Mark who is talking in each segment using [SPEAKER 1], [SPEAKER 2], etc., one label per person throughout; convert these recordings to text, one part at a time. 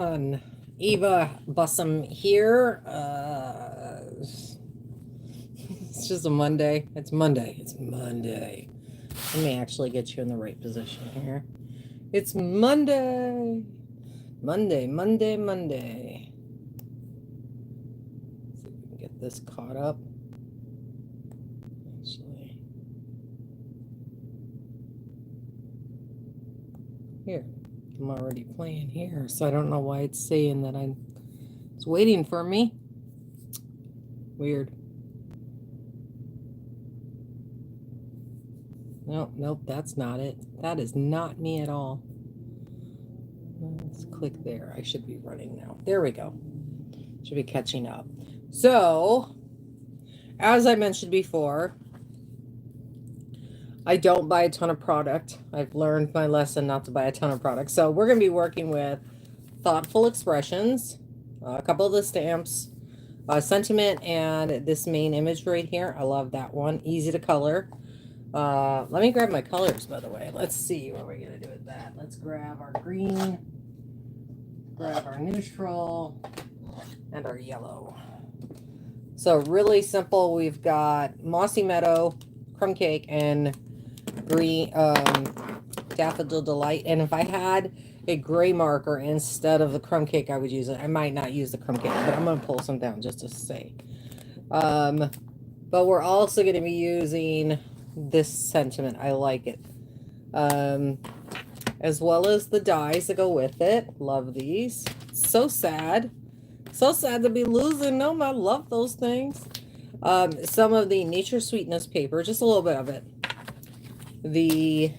[SPEAKER 1] Eva Bussum here. It's just a Monday. It's Monday. It's Monday. Let me actually get you in the right position here. It's Monday. Monday, Monday, Monday. Let's see if we can get this caught up. Actually, here. I'm already playing here, so I don't know why it's saying that it's waiting for me. Weird. Nope, nope, that's not it. That is not me at all. Let's click there. I should be running now. There we go. Should be catching up. So, as I mentioned before, I don't buy a ton of product. I've learned my lesson not to buy a ton of product. So we're going to be working with Thoughtful Expressions, a couple of the stamps, Sentiment, and this main image right here. I love that one. Easy to color. Let me grab my colors, by the way. Let's see what we're going to do with that. Let's grab our green, grab our neutral, and our yellow. So really simple. We've got Mossy Meadow, Crumb Cake, and green Daffodil Delight. And if I had a gray marker instead of the Crumb Cake, I would use it. I might not use the Crumb Cake, but I'm going to pull some down just to say. But we're also going to be using this Sentiment. I like it. As well as the dies that go with it. Love these. So sad. So sad to be losing them. I love those things. Some of the Nature Sweetness paper, just a little bit of it. The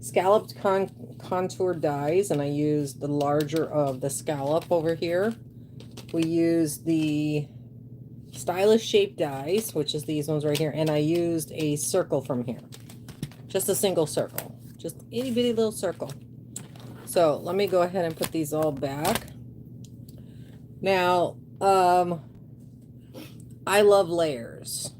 [SPEAKER 1] scalloped contour dies, and I used the larger of the scallop over here. We used the stylish shape dies, which is these ones right here, and I used a circle from here. Just a single circle. Just itty bitty little circle. So let me go ahead and put these all back. Now, I love layers.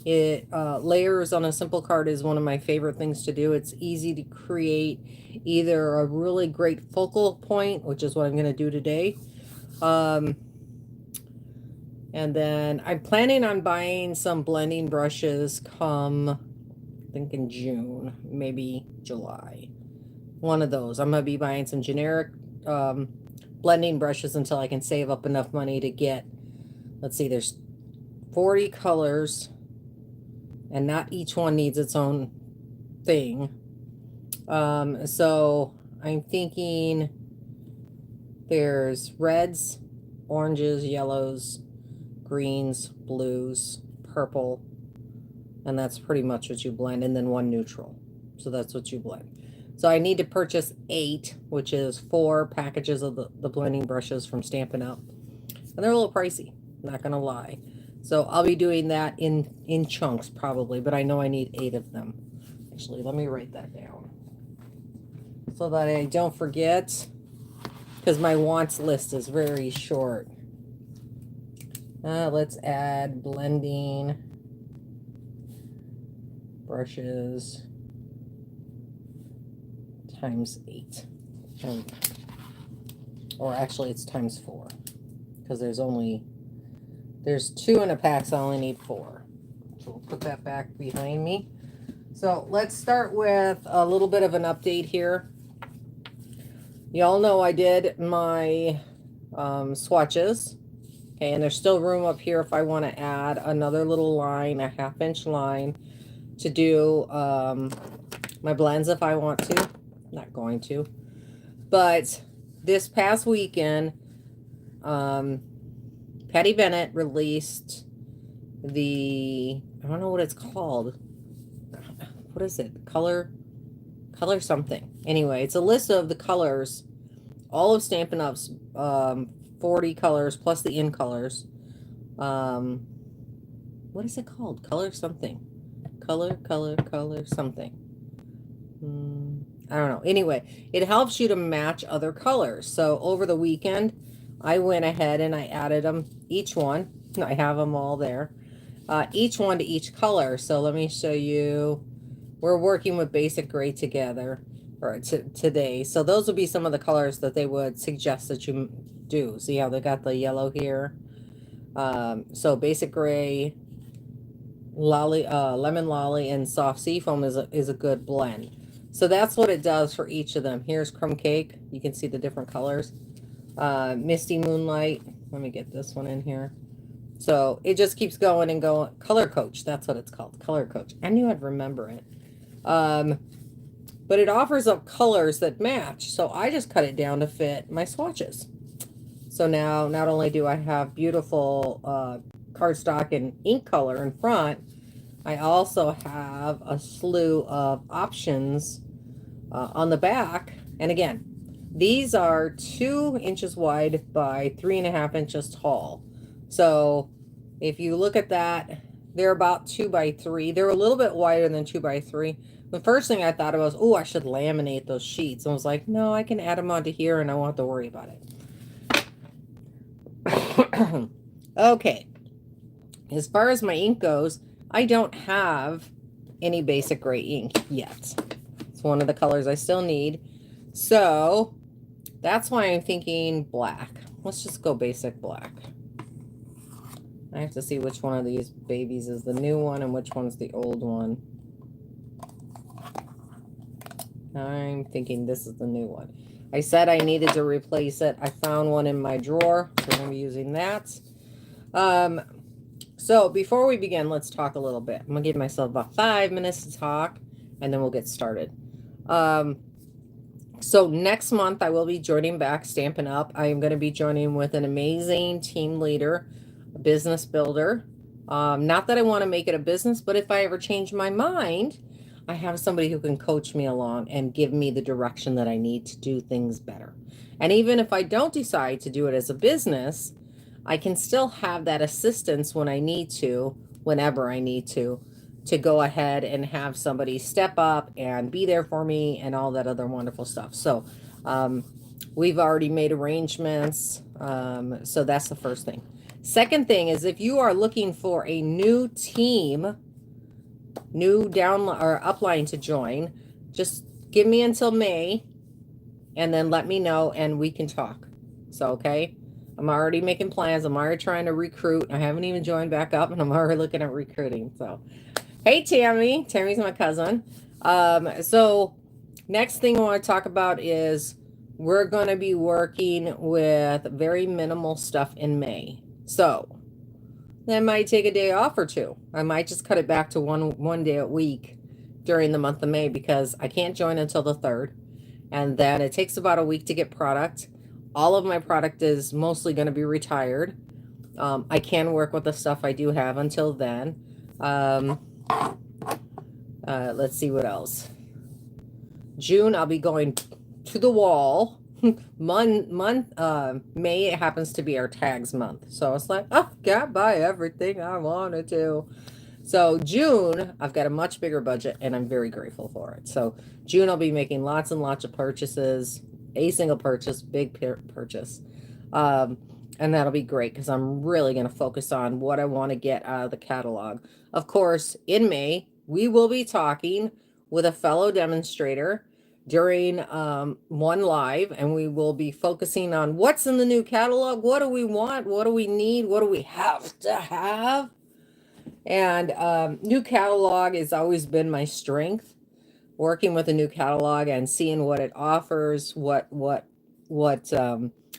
[SPEAKER 1] Layers on a simple card is one of my favorite things to do. It's easy to create either a really great focal point, which is what I'm going to do today. And then I'm planning on buying some blending brushes come, I think in June, maybe July. One of those. I'm going to be buying some generic blending brushes until I can save up enough money to get, let's see, there's 40 colors, and not each one needs its own thing. So I'm thinking there's reds, oranges, yellows, greens, blues, purple, and that's pretty much what you blend, and then one neutral. So that's what you blend. So I need to purchase 8, which is 4 packages of the blending brushes from Stampin' Up. And they're a little pricey, not gonna lie. So I'll be doing that in chunks probably, but I know I need 8 of them. Actually, let me write that down so that I don't forget, because my wants list is very short. Let's add blending brushes times 8. Or actually it's times 4, because there's 2 in a pack, so I only need 4. So we'll put that back behind me. So let's start with a little bit of an update here. Y'all know I did my swatches. Okay, and there's still room up here if I want to add another little line, a 1/2-inch line, to do my blends if I want to. Not going to. But this past weekend, Patty Bennett released I don't know what it's called. What is it? Color something. Anyway, it's a list of the colors, all of Stampin' Up's 40 colors plus the in colors. What is it called? Color something. Color something. I don't know. Anyway, it helps you to match other colors. So over the weekend, I went ahead and I added them, each one. I have them all there. Each one to each color. So let me show you. We're working with basic gray together. or today. So those would be some of the colors that they would suggest that you do. See how they got the yellow here? So basic gray, lemon lolly, and soft seafoam is a good blend. So that's what it does for each of them. Here's crumb cake. You can see the different colors. Misty moonlight. Let me get this one in here. So it just keeps going and going. Color Coach, that's what it's called. Color Coach. I knew I'd remember it. But it offers up colors that match. So I just cut it down to fit my swatches. So now not only do I have beautiful cardstock and ink color in front, I also have a slew of options on the back. And again, these are 2 inches wide by 3.5 inches tall. So if you look at that, they're about 2 by 3. They're a little bit wider than 2 by 3. The first thing I thought of was, oh, I should laminate those sheets. And I was like, no, I can add them onto here and I won't have to worry about it. Okay. As far as my ink goes, I don't have any basic gray ink yet. It's one of the colors I still need. So that's why I'm thinking black. Let's just go basic black. I have to see which one of these babies is the new one and which one's the old one. I'm thinking this is the new one. I said I needed to replace it. I found one in my drawer. So we're going to be using that. So before we begin, let's talk a little bit. I'm going to give myself about 5 minutes to talk, and then we'll get started. So next month, I will be joining back Stampin' Up. I am going to be joining with an amazing team leader, a business builder. Not that I want to make it a business, but if I ever change my mind, I have somebody who can coach me along and give me the direction that I need to do things better. And even if I don't decide to do it as a business, I can still have that assistance when I need to, whenever I need to go ahead and have somebody step up and be there for me and all that other wonderful stuff. So we've already made arrangements. So that's the first thing. Second thing is, if you are looking for a new team, new downline or upline to join, just give me until May and then let me know and we can talk. So, okay. I'm already making plans. I'm already trying to recruit. I haven't even joined back up and I'm already looking at recruiting. So, hey, Tammy. Tammy's my cousin. So next thing I want to talk about is we're going to be working with very minimal stuff in May. So that might take a day off or two. I might just cut it back to one day a week during the month of May because I can't join until the 3rd. And then it takes about a week to get product. All of my product is mostly going to be retired. I can work with the stuff I do have until then. Let's see what else. June, I'll be going to the wall. May, it happens to be our tags month. So it's like, oh, can't buy everything I wanted to. So June, I've got a much bigger budget and I'm very grateful for it. So June, I'll be making lots and lots of purchases. A single purchase, big purchase. And that'll be great because I'm really going to focus on what I want to get out of the catalog. Of course, in May, we will be talking with a fellow demonstrator during one live, and we will be focusing on what's in the new catalog. What do we want? What do we need? What do we have to have? And new catalog has always been my strength. Working with a new catalog and seeing what it offers, what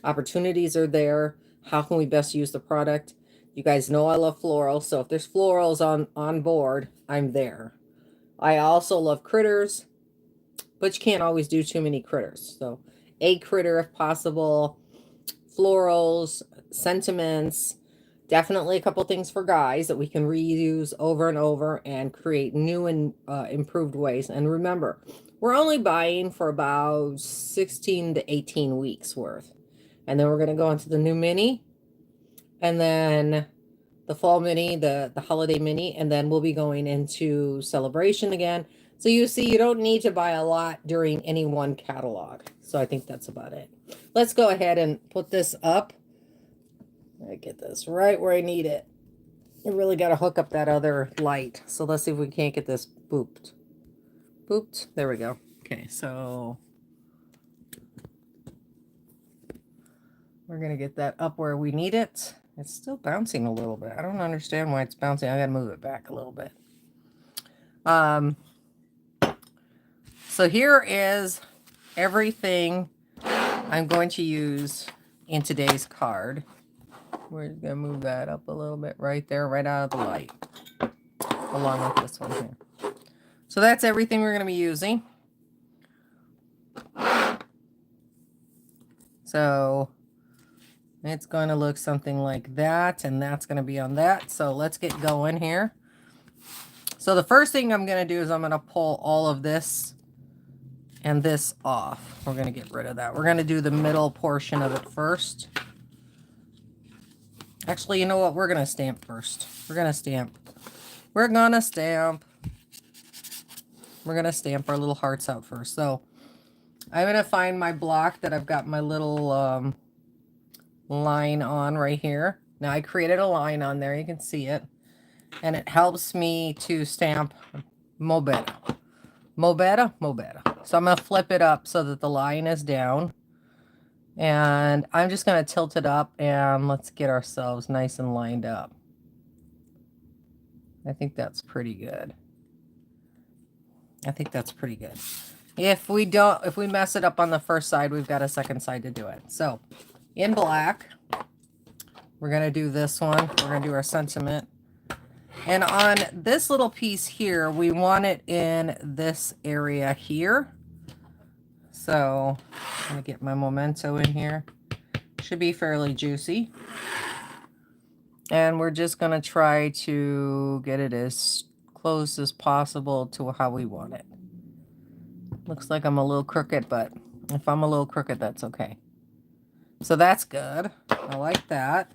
[SPEAKER 1] opportunities are there, how can we best use the product. You guys know I love florals, so if there's florals on board, I'm there. I also love critters, but you can't always do too many critters. So a critter if possible, florals, sentiments, definitely a couple things for guys that we can reuse over and over and create new and improved ways. And remember, we're only buying for about 16 to 18 weeks worth. And then we're going to go into the new mini and then the fall mini, the holiday mini, and then we'll be going into celebration again. So you see, you don't need to buy a lot during any one catalog. So I think that's about it. Let's go ahead and put this up. I get this right where I need it. I really got to hook up that other light. So let's see if we can't get this booped. Booped. There we go. Okay, so we're gonna get that up where we need it. It's still bouncing a little bit. I don't understand why it's bouncing. I gotta move it back a little bit. So here is everything I'm going to use in today's card. We're gonna move that up a little bit right there, right out of the light, along with this one here. So that's everything we're gonna be using. So it's going to look something like that, and that's going to be on that. So let's get going here. So the first thing I'm going to do is I'm going to pull all of this and this off. We're going to get rid of that. We're going to do the middle portion of it first. Actually, you know what? We're going to stamp first. We're going to stamp. We're going to stamp. We're going to stamp our little hearts out first. So I'm going to find my block that I've got my little line on right here. Now I created a line on there. You can see it. And it helps me to stamp Mobetta. Mobetta, Mobetta. So I'm going to flip it up so that the line is down. And I'm just going to tilt it up and let's get ourselves nice and lined up. I think that's pretty good. I think that's pretty good. If we mess it up on the first side, we've got a second side to do it. So in black, we're going to do this one. We're going to do our sentiment. And on this little piece here, we want it in this area here. So I'm going to get my memento in here. Should be fairly juicy. And we're just going to try to get it as close as possible to how we want it. Looks like I'm a little crooked, but if I'm a little crooked, that's okay. So that's good. I like that.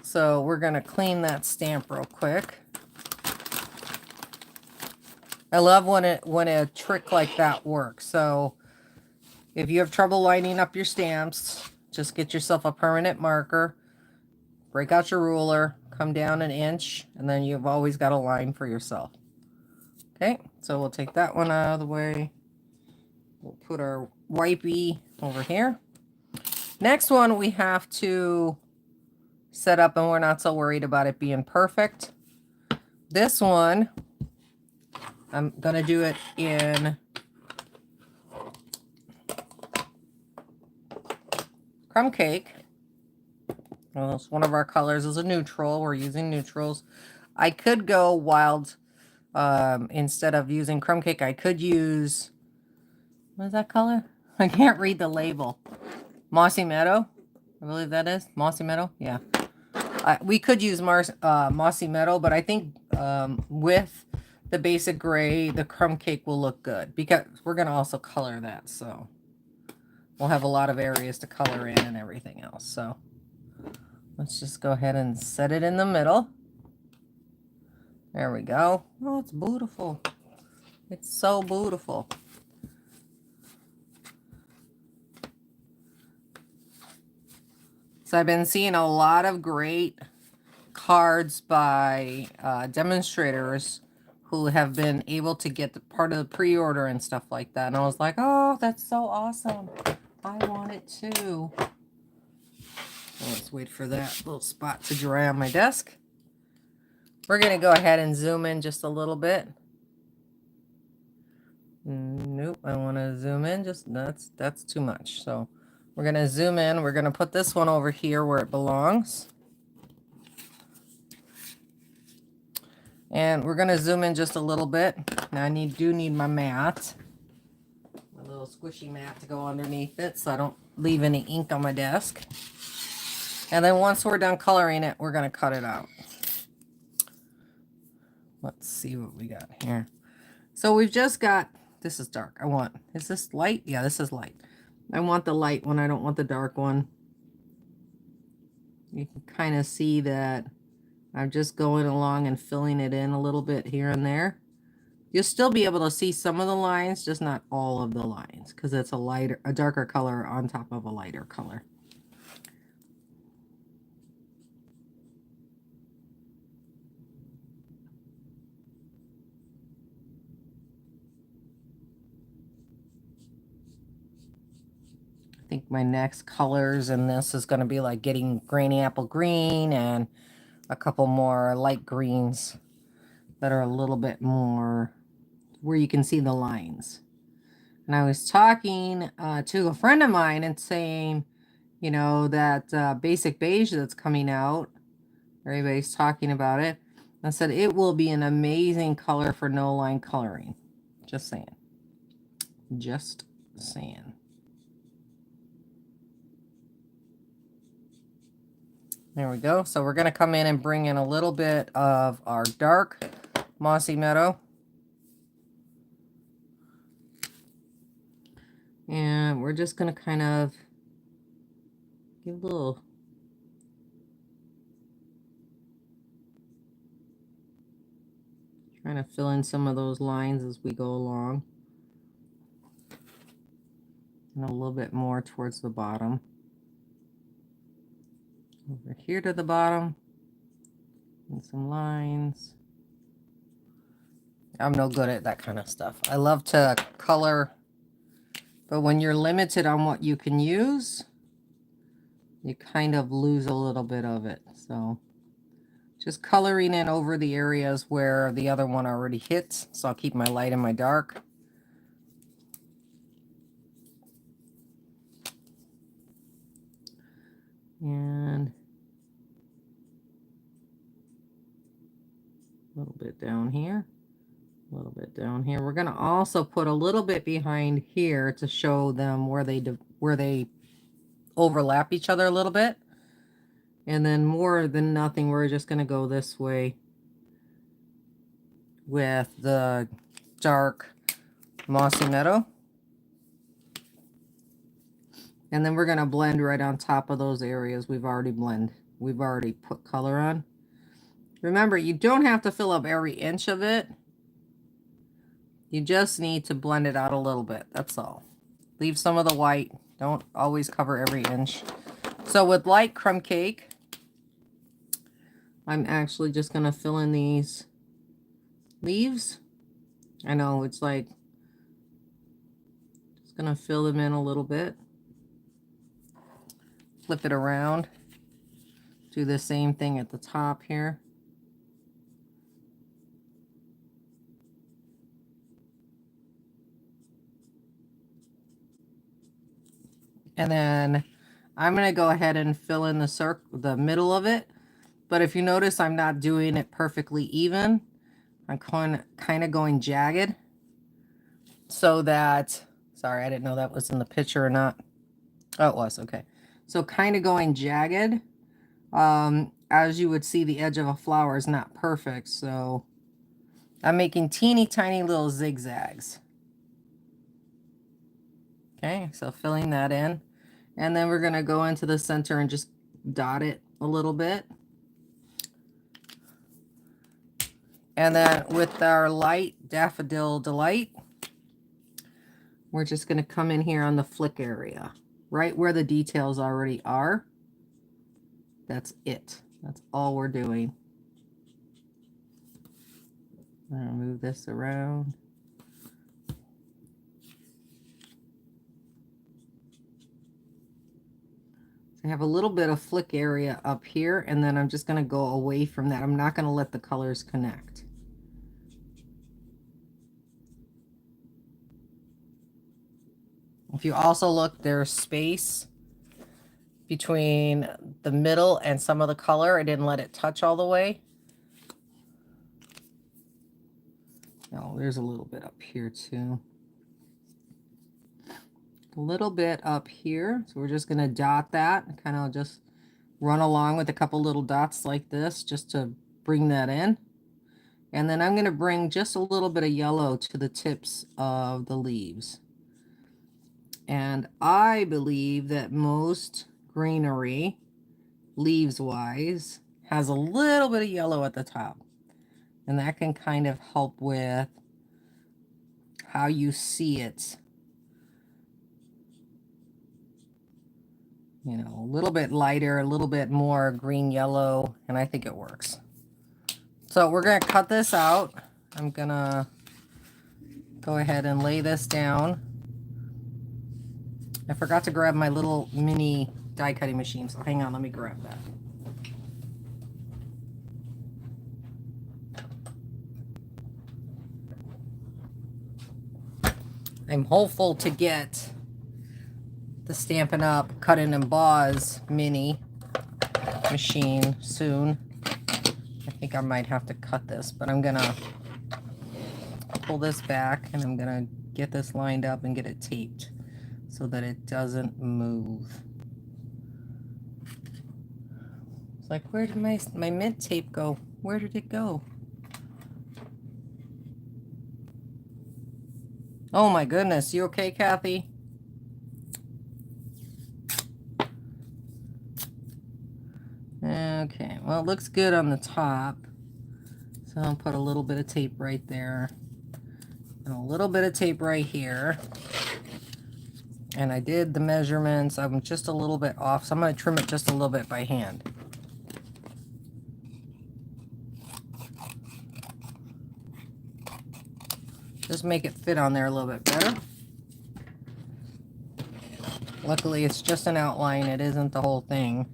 [SPEAKER 1] So we're going to clean that stamp real quick. I love when a trick like that works. So if you have trouble lining up your stamps, just get yourself a permanent marker, break out your ruler, come down an inch, and then you've always got a line for yourself. Okay, so we'll take that one out of the way. We'll put our wipey over here. Next one we have to set up, and we're not so worried about it being perfect. This one, I'm going to do it in Crumb Cake. Well, it's one of our colors is a neutral. We're using neutrals. I could go wild. Instead of using Crumb Cake, I could use, what is that color? I can't read the label. Mossy Meadow, I believe that is. Mossy Meadow, yeah. We could use Mossy Meadow, but I think with the basic gray, the Crumb Cake will look good. Because we're going to also color that, so we'll have a lot of areas to color in and everything else. So let's just go ahead and set it in the middle. There we go. Oh, it's beautiful. It's so beautiful. So I've been seeing a lot of great cards by demonstrators who have been able to get the part of the pre-order and stuff like that. And I was like, oh, that's so awesome. I want it too. Well, let's wait for that little spot to dry on my desk. We're going to go ahead and zoom in just a little bit. Nope, I want to zoom in. Just that's too much. So we're going to zoom in. We're going to put this one over here where it belongs. And we're going to zoom in just a little bit. Now I do need my mat. My little squishy mat to go underneath it so I don't leave any ink on my desk. And then once we're done coloring it, we're going to cut it out. Let's see what we got here. So we've just got, this is dark. Is this light? Yeah, this is light. I want the light one. I don't want the dark one. You can kind of see that I'm just going along and filling it in a little bit here and there. You'll still be able to see some of the lines, just not all of the lines, because it's a darker color on top of a lighter color. think my next colors in this is going to be like getting granny apple green and a couple more light greens that are a little bit more where you can see the lines. And I was talking to a friend of mine and saying, you know, that basic beige that's coming out, everybody's talking about it. I said it will be an amazing color for no line coloring. Just saying. Just saying. There we go. So we're going to come in and bring in a little bit of our dark Mossy Meadow. And we're just going to kind of give a little... trying to fill in some of those lines as we go along. And a little bit more towards the bottom. Over here to the bottom. And some lines. I'm no good at that kind of stuff. I love to color, but when you're limited on what you can use, you kind of lose a little bit of it. So just coloring in over the areas where the other one already hits. So I'll keep my light and my dark. And a little bit down here. A little bit down here. We're going to also put a little bit behind here to show them where they overlap each other a little bit. And then more than nothing, we're just going to go this way with the dark Mossy Meadow. And then we're going to blend right on top of those areas we've already put color on. Remember, you don't have to fill up every inch of it. You just need to blend it out a little bit. That's all. Leave some of the white. Don't always cover every inch. So with light crumb cake, I'm actually just going to fill in these leaves. I know, it's like, just going to fill them in a little bit. Flip it around. Do the same thing at the top here. And then I'm going to go ahead and fill in the middle of it. But if you notice, I'm not doing it perfectly even. I'm kind of going jagged. So that, sorry, I didn't know that was in the picture or not. Oh, it was, okay. So kind of going jagged. As you would see, the edge of a flower is not perfect. So I'm making teeny tiny little zigzags. Okay, so filling that in. And then we're going to go into the center and just dot it a little bit. And then with our light Daffodil Delight, we're just going to come in here on the flick area, right where the details already are. That's it. That's all we're doing. I'm going to move this around. I have a little bit of flick area up here, and then I'm just going to go away from that. I'm not going to let the colors connect. If you also look, there's space between the middle and some of the color. I didn't let it touch all the way. Oh, there's a little bit up here too. A little bit up here. So we're just going to dot that, kind of just run along with a couple little dots like this just to bring that in. And then I'm going to bring just a little bit of yellow to the tips of the leaves. And I believe that most greenery, leaves-wise, has a little bit of yellow at the top. And that can kind of help with how you see it. You know, a little bit lighter, a little bit more green-yellow, and I think it works. So we're going to cut this out. I'm going to go ahead and lay this down. I forgot to grab my little mini die cutting machine, so hang on, let me grab that. I'm hopeful to get the Stampin' Up! Cut and Emboss mini machine soon. I think I might have to cut this, but I'm gonna pull this back and I'm gonna get this lined up and get it taped so that it doesn't move. It's like, where did my mint tape go? Where did it go? Oh my goodness, you okay, Kathy? Okay, well, it looks good on the top. So I'll put a little bit of tape right there. And a little bit of tape right here. And I did the measurements. I'm just a little bit off, so I'm going to trim it just a little bit by hand. Just make it fit on there a little bit better. Luckily, it's just an outline. It isn't the whole thing.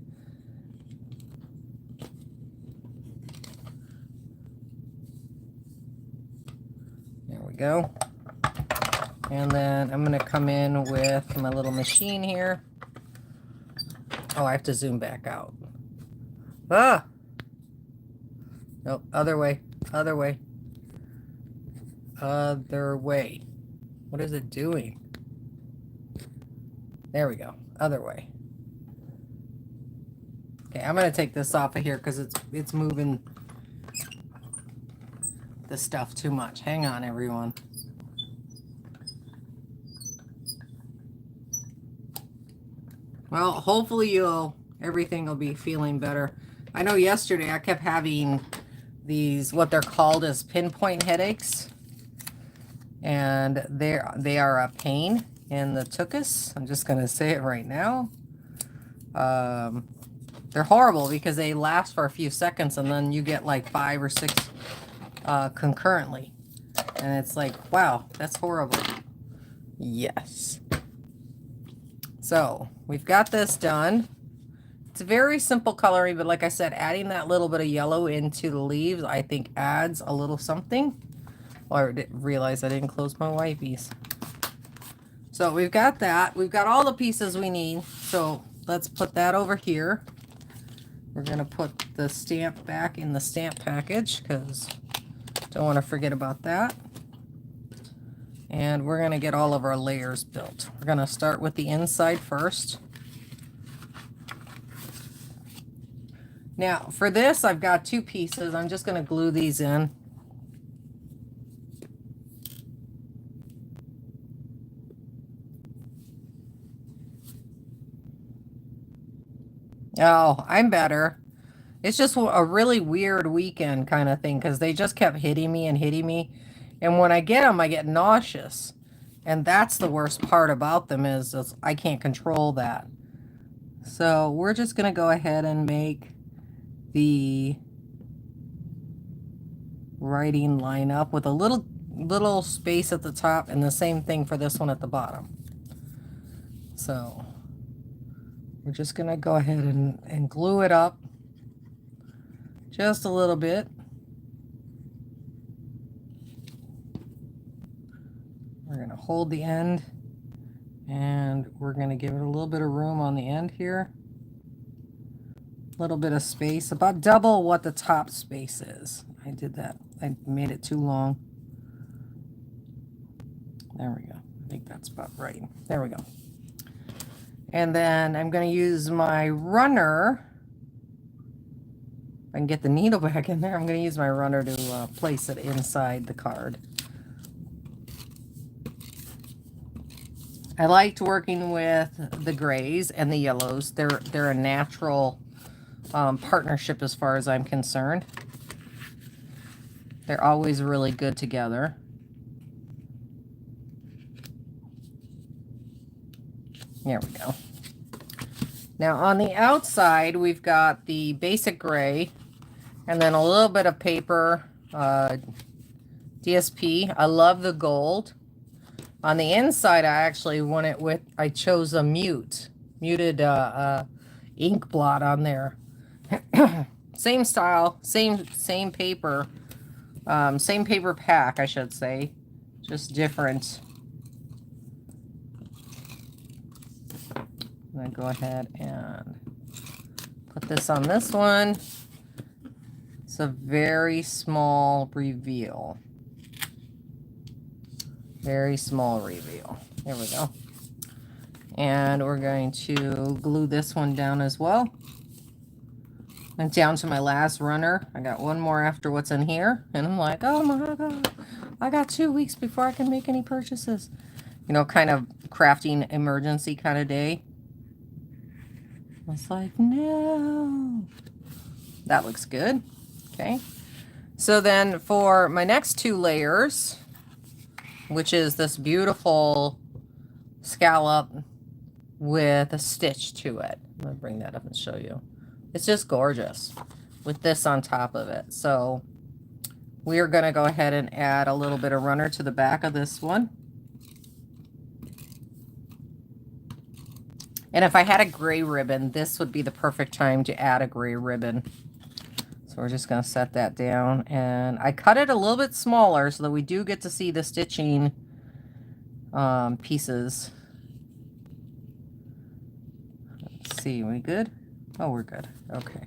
[SPEAKER 1] There we go. And then I'm going to come in with my little machine here. Oh, I have to zoom back out. Ah! Nope, other way, other way. Other way. What is it doing? There we go. Other way. Okay, I'm going to take this off of here because it's moving the stuff too much. Hang on, everyone. Well, hopefully everything will be feeling better. I know yesterday I kept having these, what they're called as pinpoint headaches. And they are a pain in the tuchus. I'm just going to say it right now. They're horrible because they last for a few seconds and then you get like 5 or 6 concurrently. And it's like, wow, that's horrible. Yes. So we've got this done. It's very simple coloring, but like I said, adding that little bit of yellow into the leaves, I think adds a little something. Oh, I didn't realize I didn't close my wipes. So we've got that. We've got all the pieces we need. So let's put that over here. We're going to put the stamp back in the stamp package because don't want to forget about that. And we're going to get all of our layers built. We're going to start with the inside first. Now for this, I've got 2 pieces. I'm just going to glue these in. Oh, I'm better. It's just a really weird weekend kind of thing because they just kept hitting me and hitting me. And when I get them, I get nauseous. And that's the worst part about them is I can't control that. So we're just going to go ahead and make the writing line up with a little space at the top and the same thing for this one at the bottom. So we're just going to go ahead and glue it up just a little bit. We're going to hold the end and we're going to give it a little bit of room on the end here. A little bit of space, about double what the top space is. I did that. I made it too long. There we go. I think that's about right. There we go. And then I'm going to use my runner. If I can get the needle back in there, I'm going to use my runner to place it inside the card. I liked working with the grays and the yellows. They're a natural partnership as far as I'm concerned. They're always really good together. There we go. Now on the outside, we've got the basic gray and then a little bit of paper, DSP. I love the gold. On the inside, I actually went with, I chose a muted ink blot on there. Same style, same paper, same paper pack, I should say, just different. I'm gonna go ahead and put this on this one. It's a very small reveal. Very small reveal. There we go. And we're going to glue this one down as well. I'm down to my last runner. I got one more after what's in here. And I'm like, oh my God, I got 2 weeks before I can make any purchases. You know, kind of crafting emergency kind of day. I was like, no. That looks good. Okay. So then for my next 2 layers, which is this beautiful scallop with a stitch to it. I'm going to bring that up and show you. It's just gorgeous with this on top of it. So we're going to go ahead and add a little bit of runner to the back of this one. And if I had a gray ribbon, this would be the perfect time to add a gray ribbon. So we're just going to set that down. And I cut it a little bit smaller so that we do get to see the stitching pieces. Let's see, we good? Oh, we're good. Okay.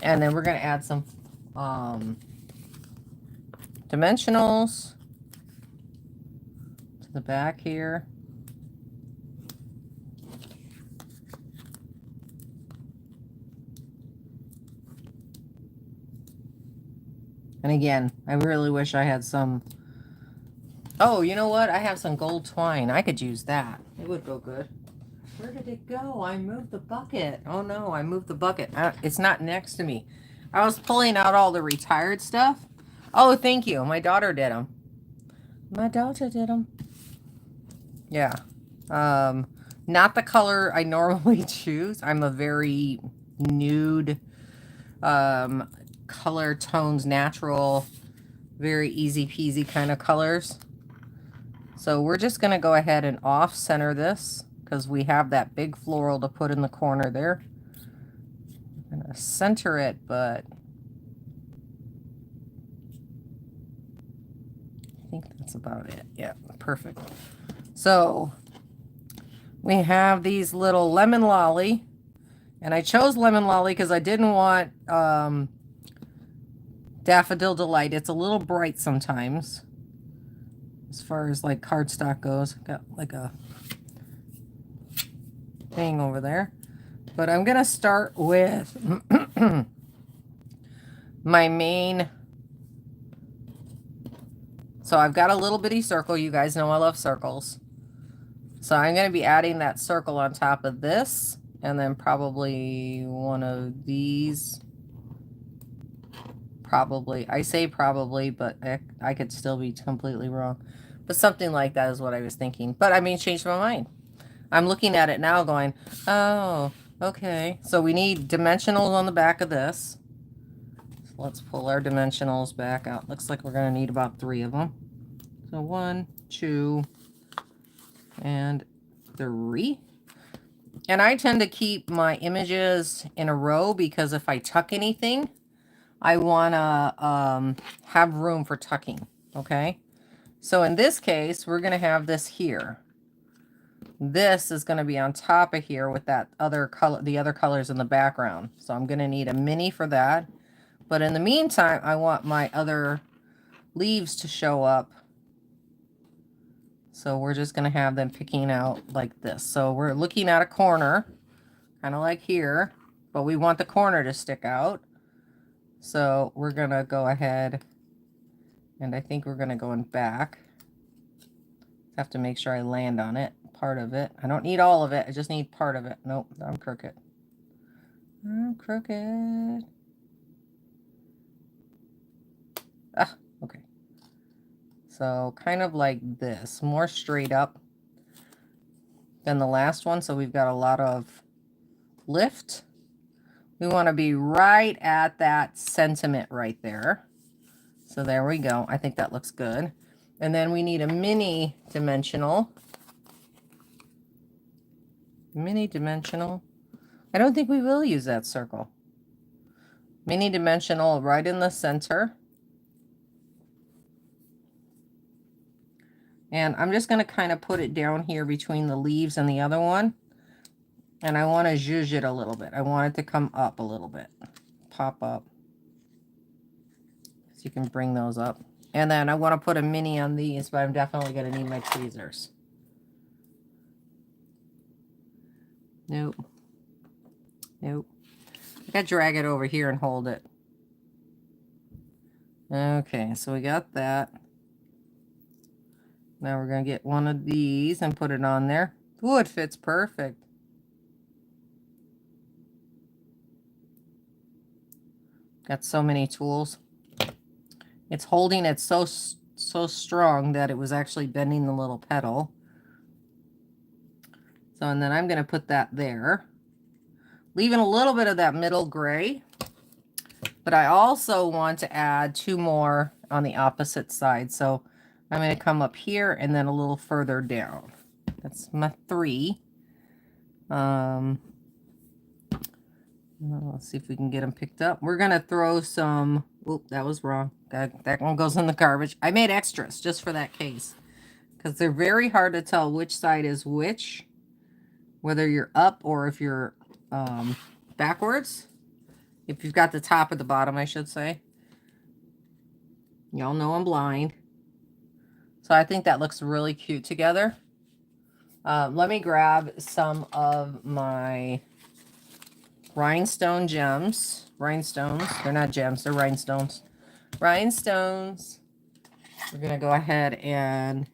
[SPEAKER 1] And then we're going to add some dimensionals to the back here. And again, I really wish I had some... Oh, you know what? I have some gold twine. I could use that. It would go good. Where did it go? I moved the bucket. Oh no, I moved the bucket. It's not next to me. I was pulling out all the retired stuff. Oh, thank you. My daughter did them. My daughter did them. Yeah. Not the color I normally choose. I'm a very nude color tones, natural, very easy peasy kind of colors. So we're just going to go ahead and off center this because we have that big floral to put in the corner there. I'm going to center it, but I think that's about it. Yeah, perfect. So we have these little lemon lolly, and I chose lemon lolly because I didn't want Daffodil Delight. It's a little bright sometimes as far as like cardstock goes. Got like a thing over there. But I'm going to start with my main. So I've got a little bitty circle. You guys know I love circles. So I'm going to be adding that circle on top of this. And then probably one of these. Probably. I say probably, but I could still be completely wrong. But something like that is what I was thinking. But I mean, changed my mind. I'm looking at it now going, oh, okay. So we need dimensionals on the back of this. So let's pull our dimensionals back out. Looks like we're going to need about 3 of them. So 1, 2, and 3. And I tend to keep my images in a row because if I tuck anything, I want to have room for tucking, okay? So in this case, we're going to have this here. This is going to be on top of here with that other color, the other colors in the background. So I'm going to need a mini for that. But in the meantime, I want my other leaves to show up. So we're just going to have them picking out like this. So we're looking at a corner, kind of like here, but we want the corner to stick out. So we're going to go ahead, and I think we're going to go in back. Have to make sure I land on it, part of it. I don't need all of it. I just need part of it. Nope, I'm crooked. I'm crooked. Ah, okay. So kind of like this, more straight up than the last one. So we've got a lot of lift. We want to be right at that sentiment right there. So there we go. I think that looks good. And then we need a mini dimensional. Mini dimensional. I don't think we will use that circle. Mini dimensional right in the center. And I'm just going to kind of put it down here between the leaves and the other one. And I want to zhuzh it a little bit. I want it to come up a little bit. Pop up. So you can bring those up. And then I want to put a mini on these, but I'm definitely going to need my tweezers. Nope. Nope. I got to drag it over here and hold it. Okay, so we got that. Now we're going to get one of these and put it on there. Ooh, it fits perfect. Got so many tools. It's holding it so strong that it was actually bending the little pedal. So, and then I'm going to put that there. Leaving a little bit of that middle gray. But I also want to add 2 more on the opposite side. So I'm going to come up here and then a little further down. That's my 3. Let's see if we can get them picked up. We're going to throw some... Oop, that was wrong. That one goes in the garbage. I made extras just for that case. Because they're very hard to tell which side is which. Whether you're up or if you're backwards. If you've got the top at the bottom, I should say. Y'all know I'm blind. So I think that looks really cute together. Let me grab some of my rhinestone gems. Rhinestones. They're not gems. They're rhinestones. Rhinestones. We're going to go ahead and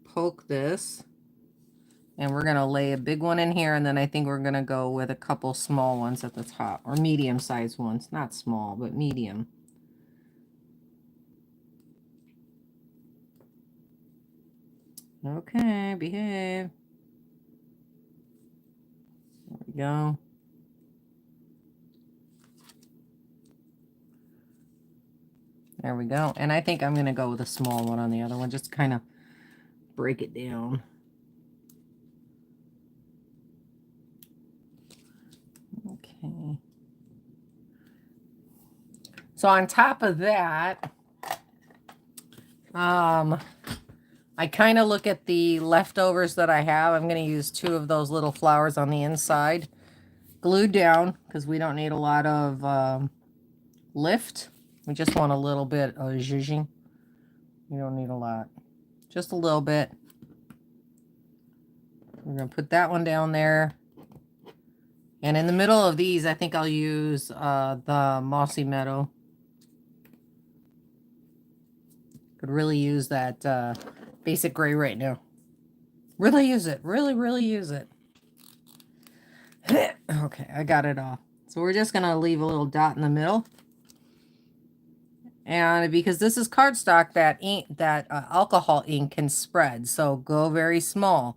[SPEAKER 1] poke this. And we're going to lay a big one in here. And then I think we're going to go with a couple small ones at the top. Or medium-sized ones. Not small, but medium. Okay, behave. There we go. There we go. And I think I'm going to go with a small one on the other one. Just kind of break it down. Okay. So on top of that, I kind of look at the leftovers that I have. I'm going to use 2 of those little flowers on the inside. Glued down, because we don't need a lot of lift. We just want a little bit of zhuzhing. We don't need a lot. Just a little bit. We're going to put that one down there. And in the middle of these, I think I'll use the Mossy Meadow. Could really use that basic gray right now. Really use it. Really, really use it. Okay, I got it off. So we're just going to leave a little dot in the middle. And because this is cardstock, that ink, that alcohol ink can spread. So go very small.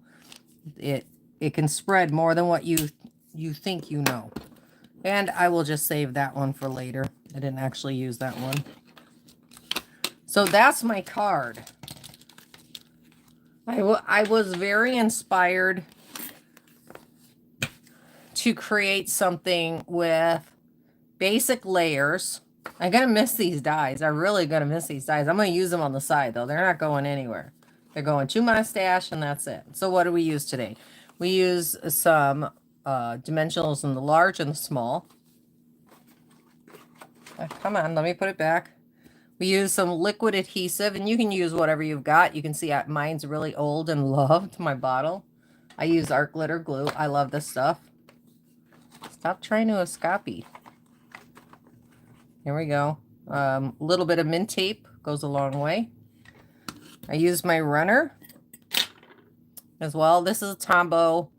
[SPEAKER 1] It can spread more than what you think you know. And I will just save that one for later. I didn't actually use that one. So that's my card. I was very inspired to create something with basic layers. I'm going to miss these dies. I'm really going to miss these dies. I'm going to use them on the side, though. They're not going anywhere. They're going to my stash, and that's it. So what do we use today? We use some dimensionals in the large and the small. Come on, let me put it back. We use some liquid adhesive, and you can use whatever you've got. You can see mine's really old and loved, my bottle. I use art glitter glue. I love this stuff. Stop trying to escape. Here we go. A little bit of mint tape goes a long way. I use my runner as well. This is a Tombow.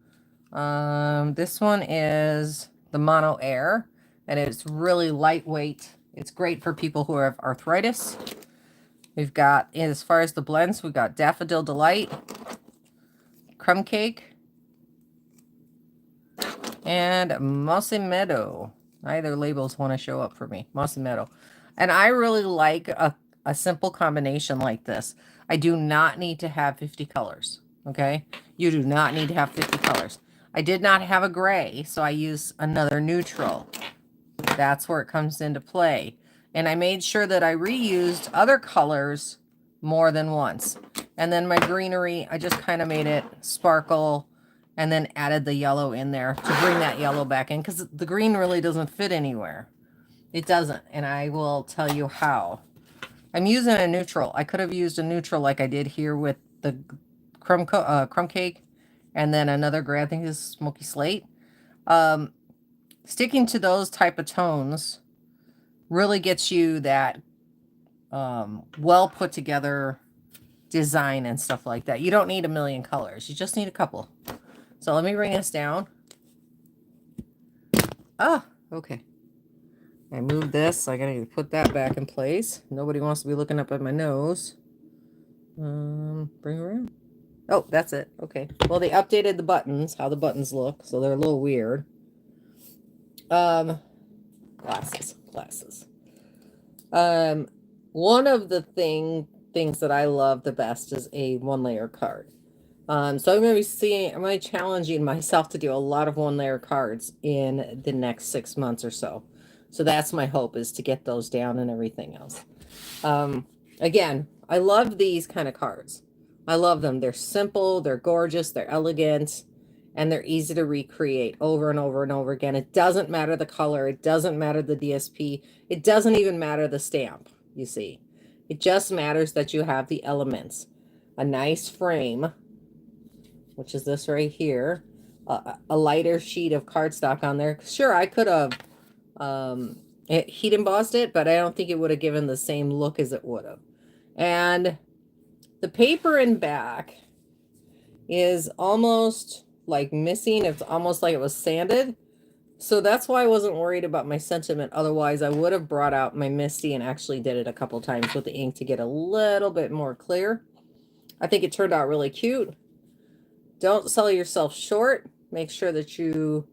[SPEAKER 1] This one is the Mono Air, and it's really lightweight. It's great for people who have arthritis. We've got, as far as the blends, we've got Daffodil Delight, Crumb Cake, and Mossy Meadow. Either labels want to show up for me. Mossy Meadow. And I really like a simple combination like this. I do not need to have 50 colors, okay? You do not need to have 50 colors. I did not have a gray, so I used another neutral. That's where it comes into play. And I made sure that I reused other colors more than once. And then my greenery, I just kind of made it sparkle and then added the yellow in there to bring that yellow back in, because the green really doesn't fit anywhere. It doesn't, and I will tell you how. I'm using a neutral. I could have used a neutral like I did here with the crumb cake, and then another gray, I think is Smoky Slate. Sticking to those type of tones really gets you that well put together design and stuff like that. You don't need a million colors. You just need a couple. So let me bring this down. Ah, okay. I moved this. I gotta put that back in place. Nobody wants to be looking up at my nose. Bring around. Oh, that's it. Okay. Well, they updated the buttons, how the buttons look, so they're a little weird. Glasses. One of the things that I love the best is a one-layer card. So I'm going to be challenging myself to do a lot of one-layer cards in the next 6 months or so. So that's my hope, is to get those down and everything else. Again, I love these kind of cards. I love them. They're simple, they're gorgeous, they're elegant, and they're easy to recreate over and over and over again. It doesn't matter the color. It doesn't matter the DSP. It doesn't even matter the stamp, you see. It just matters that you have the elements. A nice frame, which is this right here, a lighter sheet of cardstock on there. Sure, I could have heat embossed it, but I don't think it would have given the same look as it would have. And the paper in back is almost like missing. It's almost like it was sanded. So that's why I wasn't worried about my sentiment. Otherwise, I would have brought out my Misty and actually did it a couple times with the ink to get a little bit more clear. I think it turned out really cute. Don't sell yourself short. Make sure that you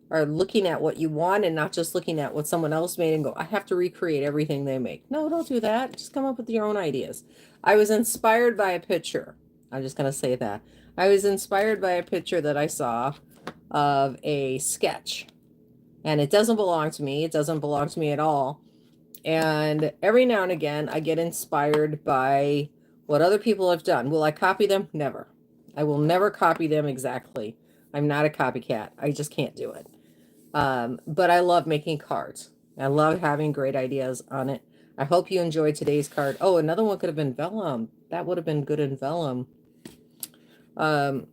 [SPEAKER 1] are looking at what you want and not just looking at what someone else made and go, I have to recreate everything they make. No, don't do that. Just come up with your own ideas. I was inspired by a picture. I'm just going to say that. I was inspired by a picture that I saw of a sketch. And it doesn't belong to me. It doesn't belong to me at all. And every now and again, I get inspired by what other people have done. Will I copy them? Never. I will never copy them exactly. I'm not a copycat. I just can't do it. But I love making cards. I love having great ideas on it. I hope you enjoyed today's card. Oh, another one could have been vellum. That would have been good in vellum. But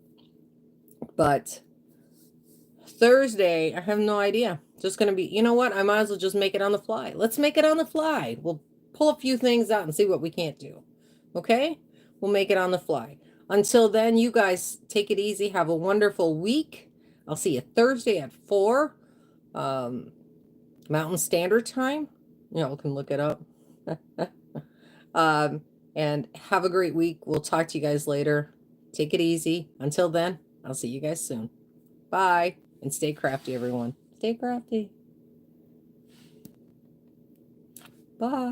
[SPEAKER 1] Thursday, I have no idea. Just going to be, you know what? I might as well just make it on the fly. Let's make it on the fly. We'll pull a few things out and see what we can't do. Okay? We'll make it on the fly. Until then, you guys take it easy. Have a wonderful week. I'll see you Thursday at 4 Mountain Standard Time. You know, can look it up. And have a great week. We'll talk to you guys later. Take it easy. Until then, I'll see you guys soon. Bye. And stay crafty, everyone. Stay crafty. Bye.